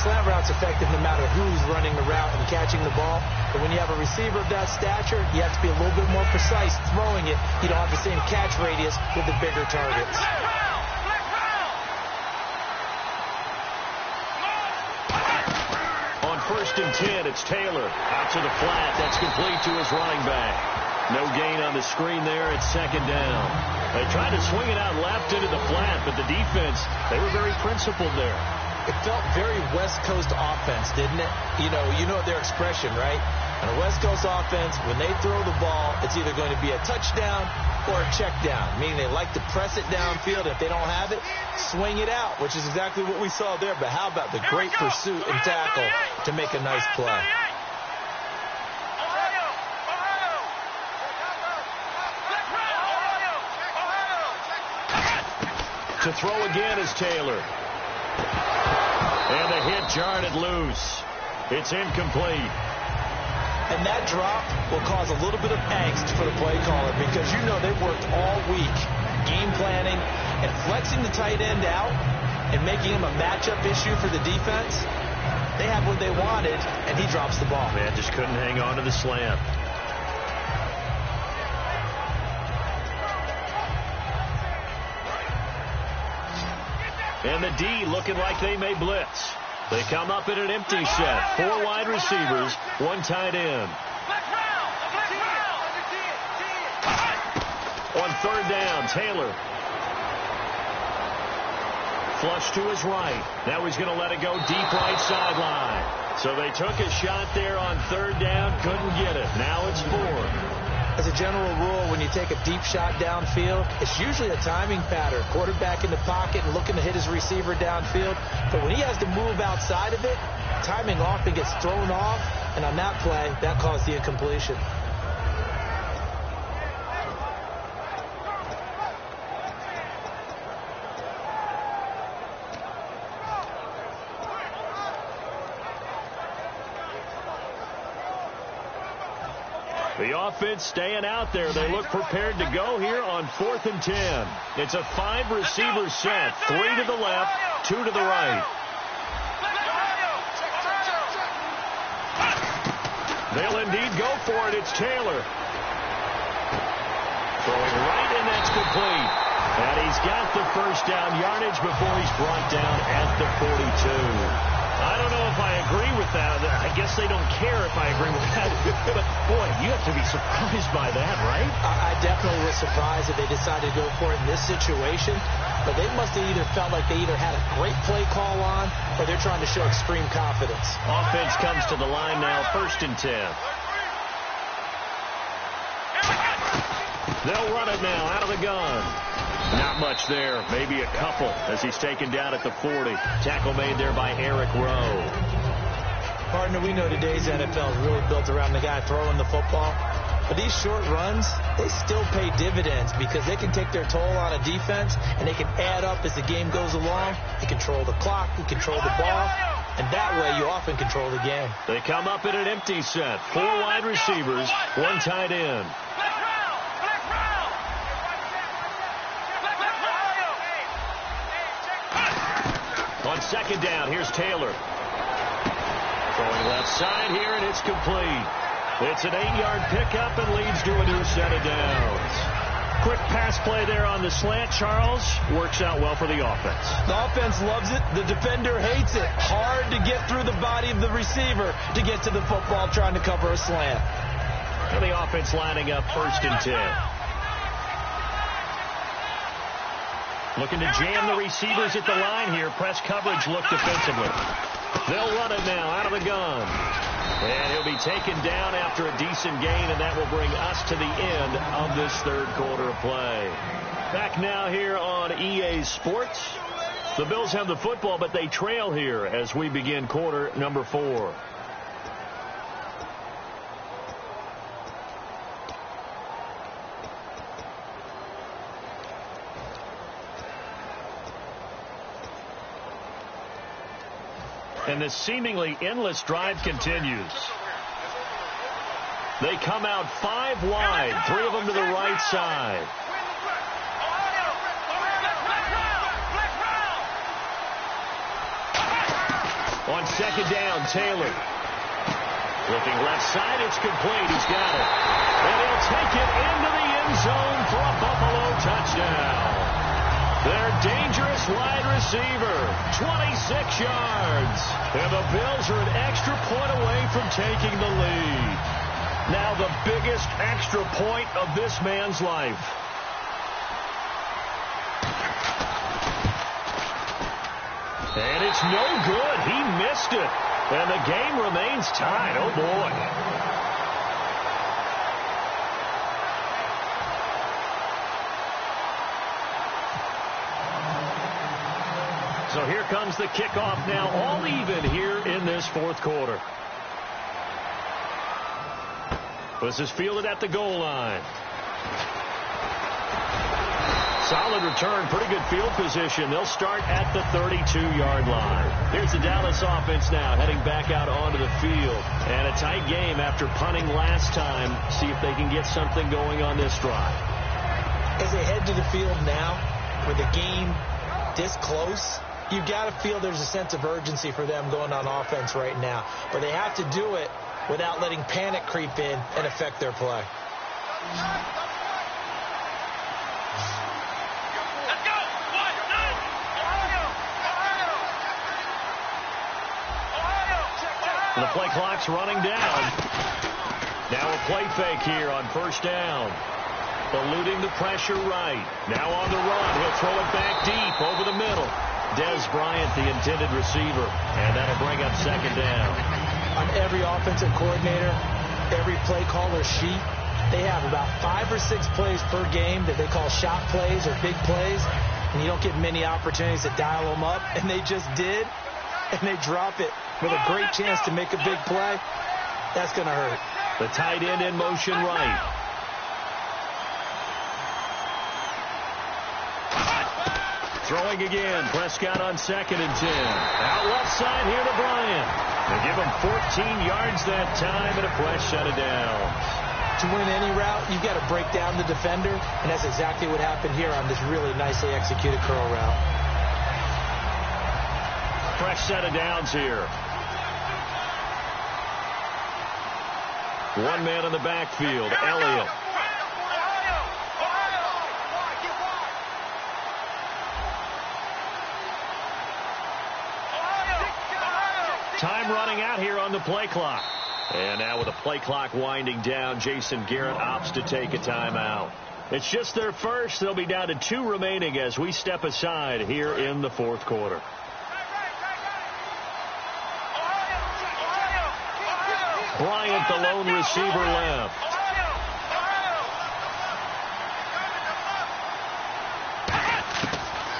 S4: Slant route's effective no matter who's running the route and catching the ball. But when you have a receiver of that stature, you have to be a little bit more precise throwing it. You don't have the same catch radius with the bigger targets.
S3: On 1st and 10, it's Taylor. Out to the flat. That's complete to his running back. No gain on the screen there. It's 2nd down. They tried to swing it out left into the flat, but the defense, they were very principled there.
S4: It felt very West Coast offense, didn't it? You know their expression, right? On a West Coast offense, when they throw the ball, it's either going to be a touchdown or a check down, meaning they like to press it downfield. If they don't have it, swing it out, which is exactly what we saw there. But how about the great pursuit and tackle to make a nice play? To throw again is Taylor.
S3: And the hit jarred it loose. It's incomplete.
S4: And that drop will cause a little bit of angst for the play caller because you know they've worked all week game planning and flexing the tight end out and making him a matchup issue for the defense. They had what they wanted, and he drops the ball.
S3: Man, just couldn't hang on to the slant. And the D looking like they may blitz. They come up in an empty set. 4 wide receivers, 1 tight end. On 3rd down, Taylor. Flush to his right. Now he's going to let it go deep right sideline. So they took a shot there on 3rd down, couldn't get it. Now it's 4.
S4: As a general rule, when you take a deep shot downfield, it's usually a timing pattern. Quarterback in the pocket and looking to hit his receiver downfield. But when he has to move outside of it, timing often gets thrown off. And on that play, that caused the incompletion.
S3: The offense staying out there. They look prepared to go here on 4th and 10. It's a 5-receiver set. 3 to the left, 2 to the right. They'll indeed go for it. It's Taylor. Throwing right, and that's complete. And he's got the first down yardage before he's brought down at the 42. I don't know if I agree with that. I guess they don't care if I agree with that. But, boy, you have to be surprised by that, right?
S4: I definitely was surprised that they decided to go for it in this situation. But they must have either felt like they either had a great play call on or they're trying to show extreme confidence.
S3: Offense comes to the line now, 1st and 10. They'll run it now out of the gun. Not much there, maybe a couple as he's taken down at the 40. Tackle made there by Eric Rowe.
S4: Partner, we know today's NFL is really built around the guy throwing the football. But these short runs, they still pay dividends because they can take their toll on a defense and they can add up as the game goes along. They control the clock, they control the ball, and that way you often control the game.
S3: They come up in an empty set. 4 wide receivers, 1 tight end. On 2nd down, here's Taylor. Throwing left side here, and it's complete. It's an 8-yard pickup and leads to a new set of downs. Quick pass play there on the slant, Charles. Works out well for the offense.
S4: The offense loves it. The defender hates it. Hard to get through the body of the receiver to get to the football trying to cover a slant.
S3: And the offense lining up 1st and 10. Looking to jam the receivers at the line here. Press coverage look defensively. They'll run it now out of the gun. And he'll be taken down after a decent gain, and that will bring us to the end of this 3rd quarter of play. Back now here on EA Sports. The Bills have the football, but they trail here as we begin quarter number 4. And this seemingly endless drive continues. They come out 5 wide, 3 of them to the right side. On 2nd down, Taylor. Looking left side, it's complete. He's got it. And he'll take it into the end zone for a Buffalo touchdown. Their dangerous wide receiver, 26 yards. And the Bills are an extra point away from taking the lead. Now the biggest extra point of this man's life. And it's no good. He missed it. And the game remains tied. Oh, boy. So here comes the kickoff now, all even here in this 4th quarter. This is fielded at the goal line. Solid return, pretty good field position. They'll start at the 32-yard line. Here's the Dallas offense now, heading back out onto the field. And a tight game after punting last time. See if they can get something going on this drive.
S4: As they head to the field now, with the game this close, you've got to feel there's a sense of urgency for them going on offense right now. But they have to do it without letting panic creep in and affect their play.
S3: The play clock's running down. Now a play fake here on first down. Eluding the pressure right. Now on the run. He'll throw it back deep over the middle. Des Bryant, the intended receiver. And that'll bring up second down.
S4: On every offensive coordinator, every play caller sheet, they have about 5 or 6 plays per game that they call shot plays or big plays. And you don't get many opportunities to dial them up. And they just did. And they drop it with a great chance to make a big play. That's going to hurt.
S3: The tight end in motion right. Throwing again. Prescott on 2nd and 10. Out left side here to Bryant. They give him 14 yards that time and a fresh set of downs.
S4: To win any route, you've got to break down the defender, and that's exactly what happened here on this really nicely executed curl route.
S3: Fresh set of downs here. One man in the backfield, Elliott. Time running out here on the play clock. And now with the play clock winding down, Jason Garrett opts to take a timeout. It's just their first. They'll be down to 2 remaining as we step aside here in the fourth quarter. Bryant, the lone receiver, left.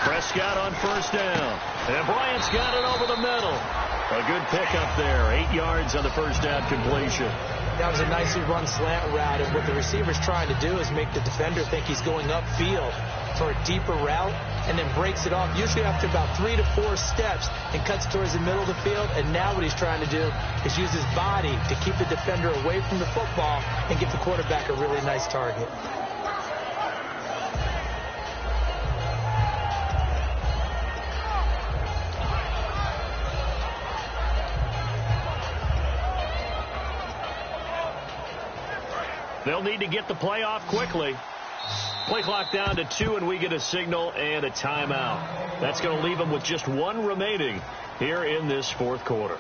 S3: Prescott on first down. And Bryant's got it over the middle. A good pickup there. 8 yards on the first down completion.
S4: That was a nicely run slant route, and what the receiver's trying to do is make the defender think he's going upfield for a deeper route, and then breaks it off, usually after about 3 to 4 steps, and cuts towards the middle of the field. And now what he's trying to do is use his body to keep the defender away from the football and give the quarterback a really nice target.
S3: They'll need to get the play off quickly. Play clock down to 2, and we get a signal and a timeout. That's going to leave them with just 1 remaining here in this fourth quarter.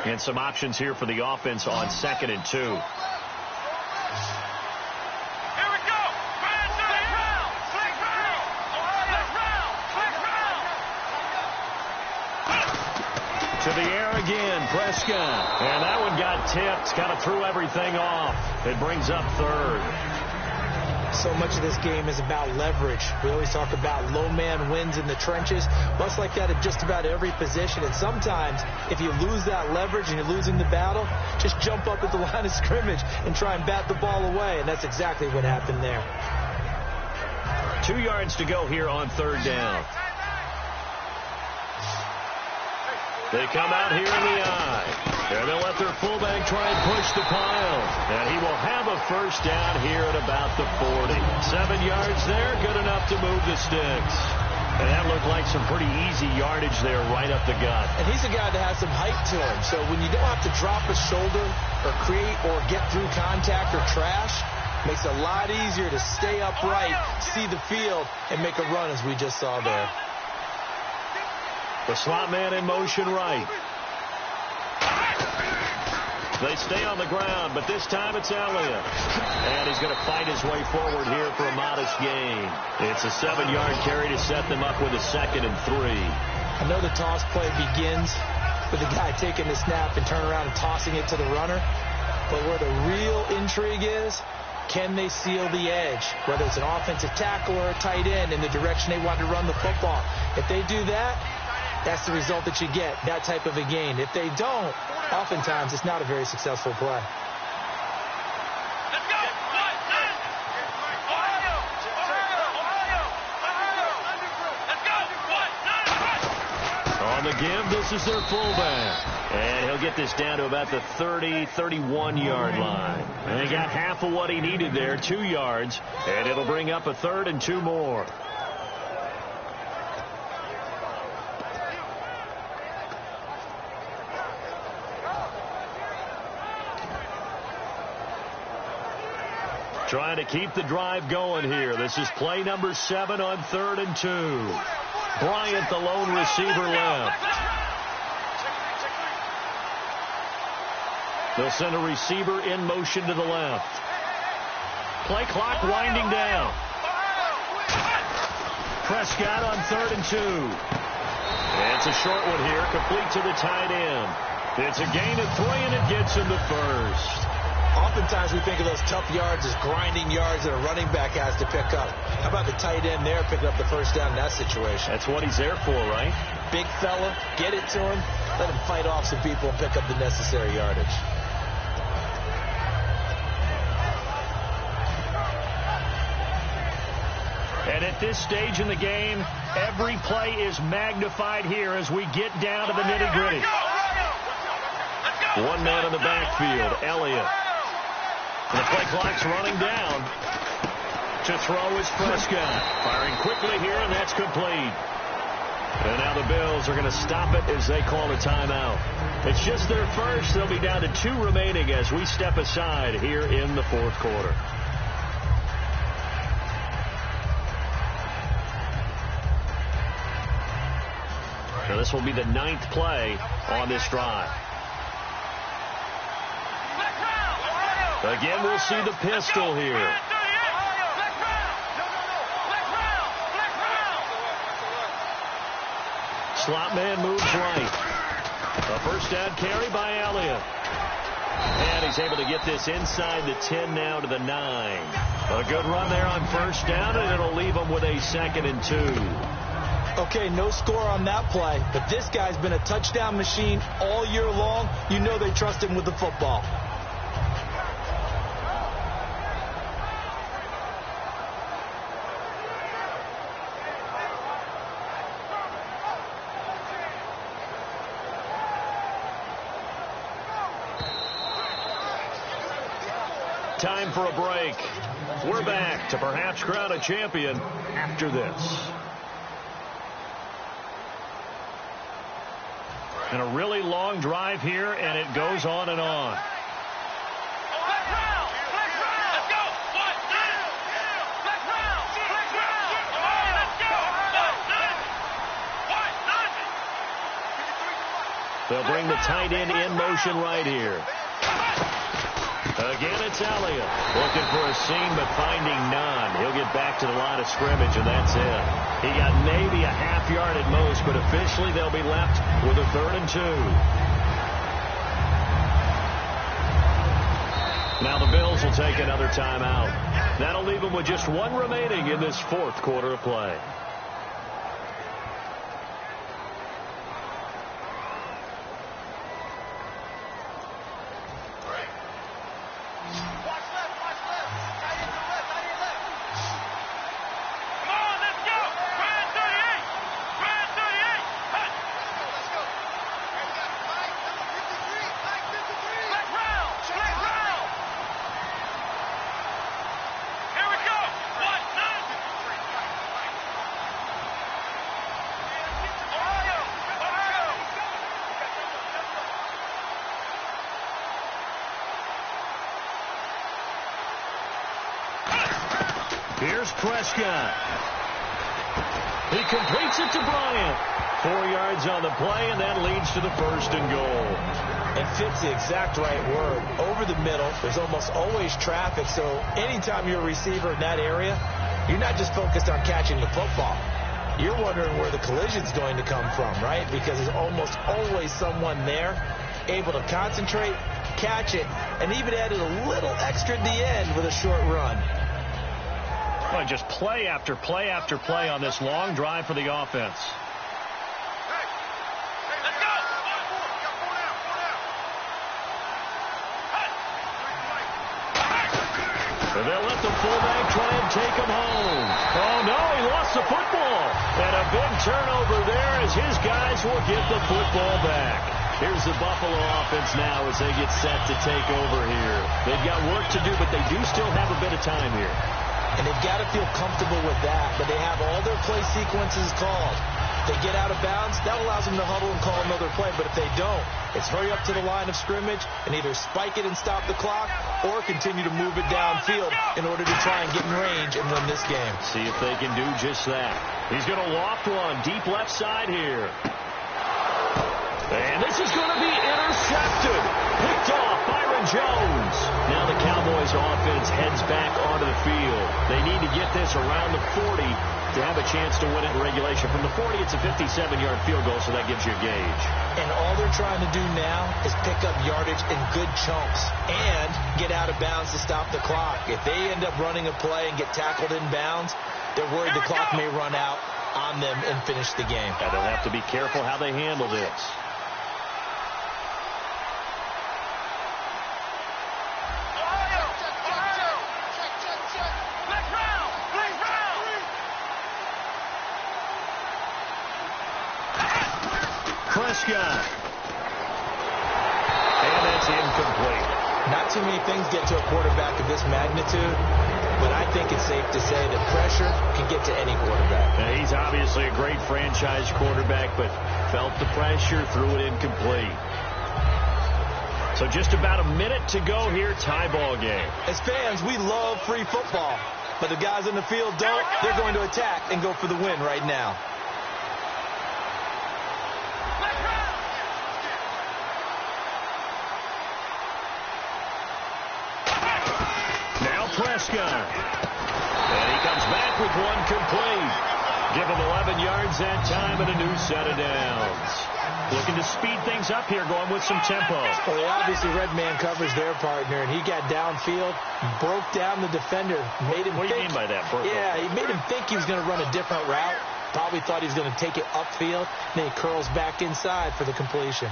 S3: And some options here for the offense on 2nd and 2. To the air again, Prescott. And that one got tipped, kind of threw everything off. It brings up 3rd.
S4: So much of this game is about leverage. We always talk about low man wins in the trenches. Much like that at just about every position. And sometimes, if you lose that leverage and you're losing the battle, just jump up at the line of scrimmage and try and bat the ball away. And that's exactly what happened there.
S3: 2 yards to go here on 3rd down. They come out here in the eye. And they'll let their fullback try and push the pile. And he will have a first down here at about the 40. 7 yards there, good enough to move the sticks. And that looked like some pretty easy yardage there right up the gut.
S4: And he's a guy that has some height to him. So when you don't have to drop a shoulder or create or get through contact or trash, makes it a lot easier to stay upright, see the field, and make a run as we just saw there.
S3: The slot man in motion right. They stay on the ground, but this time it's Elliott. And he's going to fight his way forward here for a modest gain. It's a 7-yard carry to set them up with a 2nd and 3.
S4: I know the toss play begins with the guy taking the snap and turning around and tossing it to the runner. But where the real intrigue is, can they seal the edge? Whether it's an offensive tackle or a tight end in the direction they want to run the football. If they do that, that's the result that you get, that type of a gain. If they don't, oftentimes it's not a very successful play.
S5: Let's go.
S3: On the give, this is their fullback. And he'll get this down to about the 30, 31-yard line. And he got half of what he needed there, 2 yards. And it'll bring up a 3rd and 2 more. Trying to keep the drive going here. This is play number 7 on 3rd and 2. Bryant, the lone receiver, left. They'll send a receiver in motion to the left. Play clock winding down. Prescott on 3rd and 2. And it's a short one here, complete to the tight end. It's a gain of 3, and it gets him the first.
S4: Oftentimes we think of those tough yards as grinding yards that a running back has to pick up. How about the tight end there picking up the first down in that situation?
S3: That's what he's there for, right?
S4: Big fella, get it to him, let him fight off some people and pick up the necessary yardage.
S3: And at this stage in the game, every play is magnified here as we get down to the nitty-gritty. One man in the backfield, Elliott. The play clock's running down. To throw is Prescott. Firing quickly here, and that's complete. And now the Bills are going to stop it as they call a timeout. It's just their first. They'll be down to 2 remaining as we step aside here in the 4th quarter. Now this will be the 9th play on this drive. Again, we'll see the pistol here. Slot man moves right. A first down carry by Elliott. And he's able to get this inside the 10 now to the 9. A good run there on first down, and it'll leave him with a 2nd and 2.
S4: Okay, no score on that play, but this guy's been a touchdown machine all year long. You know they trust him with the football.
S3: Time for a break. We're back to perhaps crown a champion after this. And a really long drive here, and it goes on and on. They'll bring the tight end in motion right here. Again, it's Elliott. Looking for a seam, but finding none. He'll get back to the line of scrimmage, and that's it. He got maybe a half yard at most, but officially they'll be left with a 3rd and 2. Now the Bills will take another timeout. That'll leave them with just 1 remaining in this 4th quarter of play. Here's Prescott. He completes it to Bryant. 4 yards on the play, and that leads to the 1st and goal.
S4: It fits the exact right word. Over the middle, there's almost always traffic, so anytime you're a receiver in that area, you're not just focused on catching the football. You're wondering where the collision's going to come from, right? Because there's almost always someone there able to concentrate, catch it, and even added a little extra at the end with a short run.
S3: Well, just play after play after play on this long drive for the offense. And they'll let the fullback try and take him home. Oh, no, he lost the football. And a big turnover there as his guys will get the football back. Here's the Buffalo offense now as they get set to take over here. They've got work to do, but they do still have a bit of time here.
S4: And they've got to feel comfortable with that, but they have all their play sequences called. They get out of bounds, that allows them to huddle and call another play. But if they don't, it's hurry up to the line of scrimmage and either spike it and stop the clock or continue to move it downfield in order to try and get in range and win this game.
S3: See if they can do just that. He's going to loft one deep left side here. And this is going to be intercepted. Picked off Byron Jones. Now the Cowboys offense heads back onto the field. They need to get this around the 40 to have a chance to win it in regulation. From the 40, it's a 57-yard field goal, so that gives you a gauge.
S4: And all they're trying to do now is pick up yardage in good chunks and get out of bounds to stop the clock. If they end up running a play and get tackled in bounds, they're worried the clock may run out on them and finish the game.
S3: And they'll have to be careful how they handle this. Prescott. And that's incomplete.
S4: Not too many things get to a quarterback of this magnitude, but I think it's safe to say that pressure can get to any quarterback.
S3: Now, he's obviously a great franchise quarterback, but felt the pressure, threw it incomplete. So just about a minute to go here, tie ball game.
S4: As fans, we love free football, but the guys on the field don't. They're going to attack and go for the win right now.
S3: Prescott. And he comes back with one complete. Give him 11 yards that time and a new set of downs. Looking to speed things up here, going with some tempo.
S4: Well, they obviously red man covers their partner, and he got downfield, broke down the defender, made him
S3: What do you mean by that?
S4: Yeah, he made him think he was going to run a different route. Probably thought he was going to take it upfield. Then he curls back inside for the completion.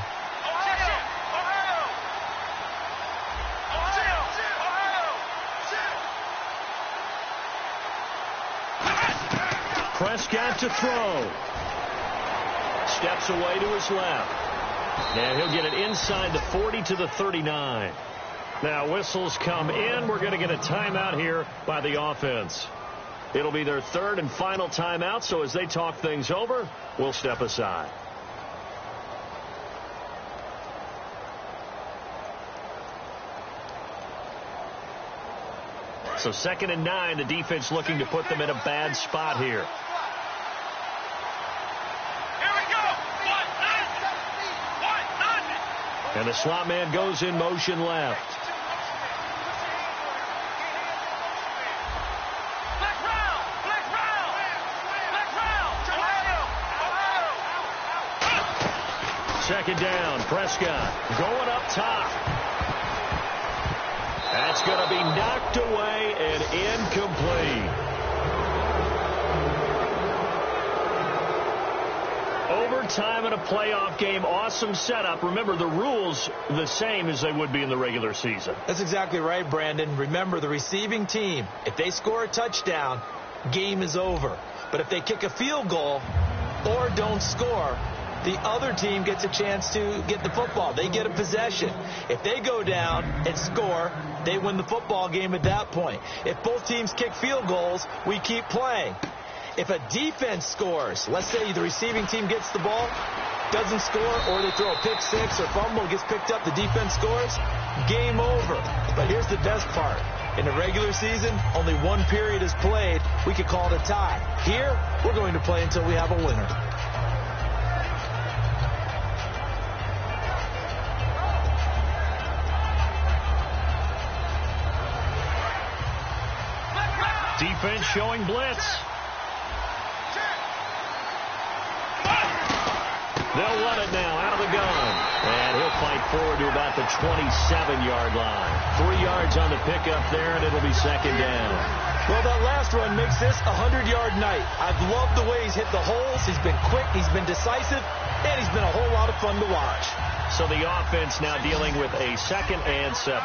S3: Prescott to throw. Steps away to his left. And he'll get it inside the 40 to the 39. Now whistles come in. We're going to get a timeout here by the offense. It'll be their third and final timeout, so as they talk things over, we'll step aside. So 2nd and 9, the defense looking to put them in a bad spot here. And the slot man goes in motion left. Second down, Prescott going up top. That's going to be knocked away and incomplete. Overtime in a playoff game, awesome setup. Remember, the rules the same as they would be in the regular season.
S4: That's exactly right, Brandon. Remember, the receiving team, if they score a touchdown, game is over. But if they kick a field goal or don't score, the other team gets a chance to get the football. They get a possession. If they go down and score, they win the football game at that point. If both teams kick field goals, we keep playing. If a defense scores, let's say the receiving team gets the ball, doesn't score, or they throw a pick six or fumble, gets picked up, the defense scores, game over. But here's the best part. In the regular season, only one period is played. We could call it a tie. Here, we're going to play until we have a winner.
S3: Defense showing blitz. They'll run it now out of the gun. And he'll fight forward to about the 27-yard line. 3 yards on the pickup there, and it'll be second down.
S4: Well, that last run makes this a 100-yard night. I've loved the way he's hit the holes. He's been quick, he's been decisive, and he's been a whole lot of fun to watch.
S3: So the offense now dealing with a 2nd and 7.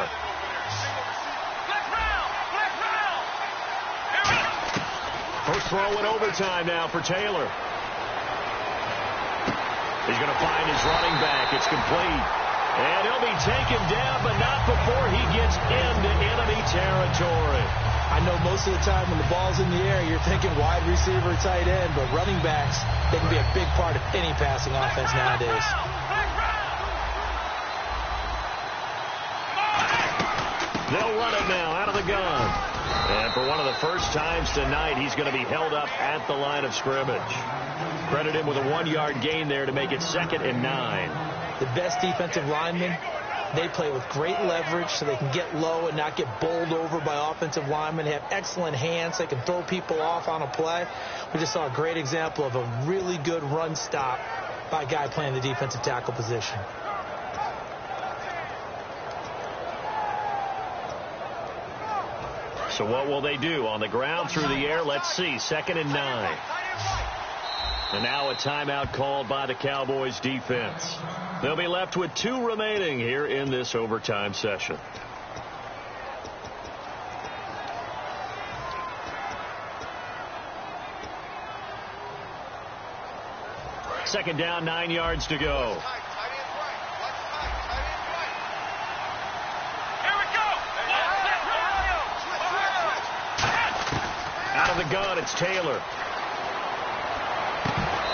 S3: They throw in overtime now for Taylor. He's going to find his running back. It's complete. And he'll be taken down, but not before he gets into enemy territory.
S4: I know most of the time when the ball's in the air, you're thinking wide receiver, tight end, but running backs, they can be a big part of any passing offense nowadays.
S3: They'll run it now out of the gun. And for one of the first times tonight, he's going to be held up at the line of scrimmage. Credit him with a 1-yard gain there to make it 2nd and 9.
S4: The best defensive linemen, they play with great leverage so they can get low and not get bowled over by offensive linemen. They have excellent hands. They can throw people off on a play. We just saw a great example of a really good run stop by a guy playing the defensive tackle position.
S3: So what will they do? On the ground, through the air? Let's see. 2nd and 9. And now a timeout called by the Cowboys defense. They'll be left with 2 remaining here in this overtime session. Second down, 9 yards to go. Out of the gun, it's Taylor.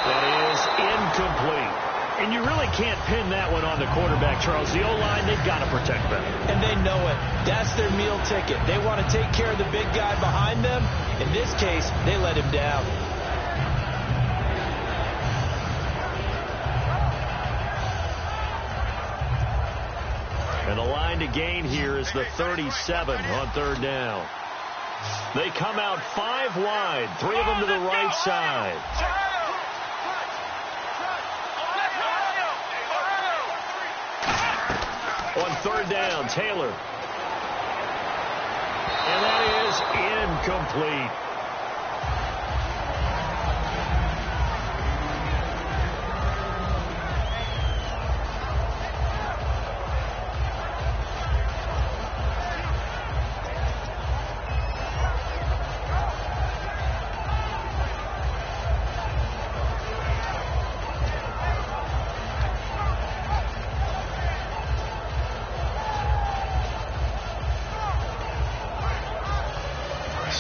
S3: That is incomplete. And you really can't pin that one on the quarterback, Charles. The O-line, they've got to protect that.
S4: And they know it. That's their meal ticket. They want to take care of the big guy behind them. In this case, they let him down.
S3: And the line to gain here is the 37 on 3rd down. They come out 5 wide, 3 of them to the right side. On 3rd down, Taylor. And that is incomplete.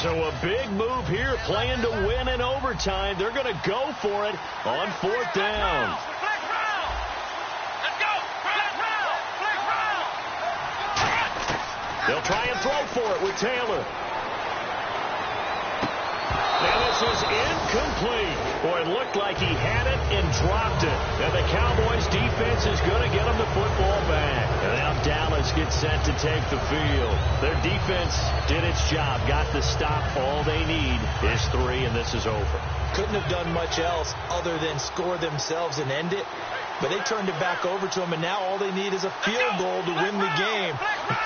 S3: So a big move here, playing to win in overtime. They're going to go for it on 4th down. They'll try and throw for it with Taylor. And this is incomplete. Boy, it looked like he had it and dropped it. And the Cowboys defense is going to get him the football back. And now Dallas gets set to take the field. Their defense did its job, got the stop. All they need is 3, and this is over.
S4: Couldn't have done much else other than score themselves and end it. But they turned it back over to him, and now all they need is a field goal to win the game.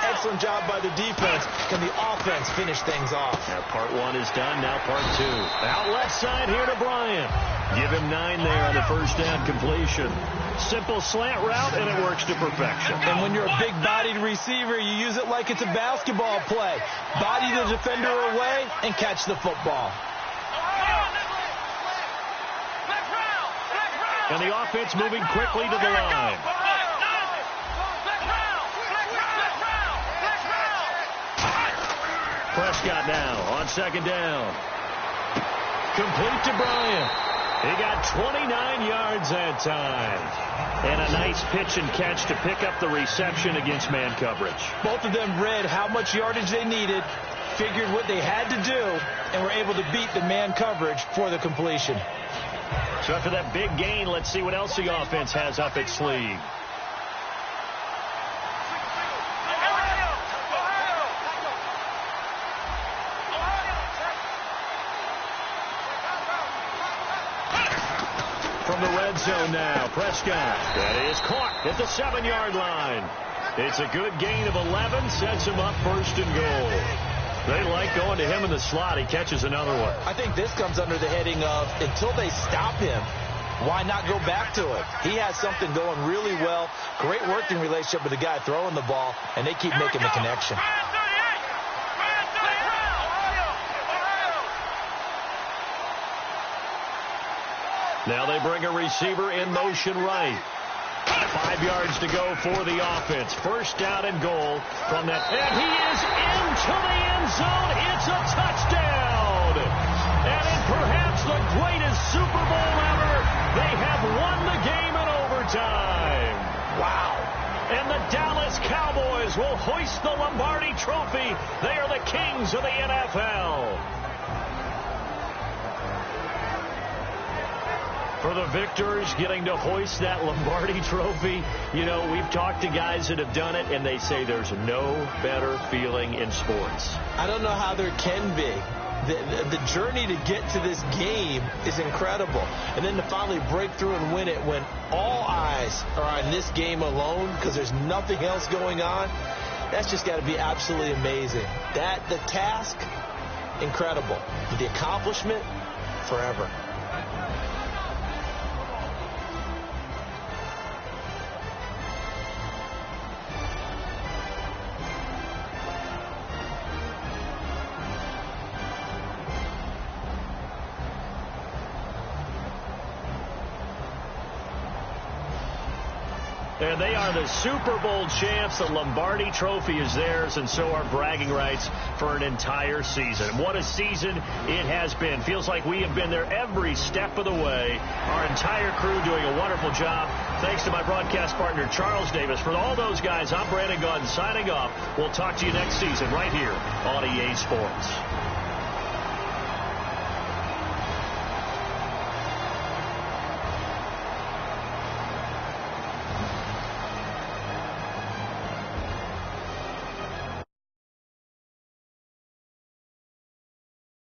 S4: Excellent job by the defense. Can the offense finish things off?
S3: Now part 1 is done, now part 2. Out left side here to Bryant. Give him 9 there on the 1st down completion. Simple slant route, and it works to perfection.
S4: And when you're a big-bodied receiver, you use it like it's a basketball play. Body the defender away and catch the football.
S3: And the offense moving quickly to the line. Prescott now on 2nd down. Complete to Bryant. He got 29 yards that time. And a nice pitch and catch to pick up the reception against man coverage.
S4: Both of them read how much yardage they needed, figured what they had to do, and were able to beat the man coverage for the completion.
S3: So after that big gain, let's see what else the offense has up its sleeve. From the red zone now, Prescott. That is caught at the 7-yard line. It's a good gain of 11, sets him up 1st and goal. They like going to him in the slot. He catches another one.
S4: I think this comes under the heading of until they stop him, why not go back to it? He has something going really well. Great working relationship with the guy throwing the ball, and they keep making the connection.
S3: Now they bring a receiver in motion right. 5 yards to go for the offense. First down and goal from that. And he is into the end zone. It's a touchdown. And in perhaps the greatest Super Bowl ever, they have won the game in overtime. Wow. And the Dallas Cowboys will hoist the Lombardi Trophy. They are the kings of the NFL. For the victors getting to hoist that Lombardi Trophy, you know, we've talked to guys that have done it, and they say there's no better feeling in sports.
S4: I don't know how there can be. The journey to get to this game is incredible. And then to finally break through and win it when all eyes are on this game alone because there's nothing else going on, that's just got to be absolutely amazing. The task, incredible. The accomplishment, forever.
S3: And they are the Super Bowl champs. The Lombardi Trophy is theirs, and so are bragging rights for an entire season. What a season it has been. Feels like we have been there every step of the way. Our entire crew doing a wonderful job. Thanks to my broadcast partner, Charles Davis. For all those guys, I'm Brandon Gaudin signing off. We'll talk to you next season right here on EA Sports.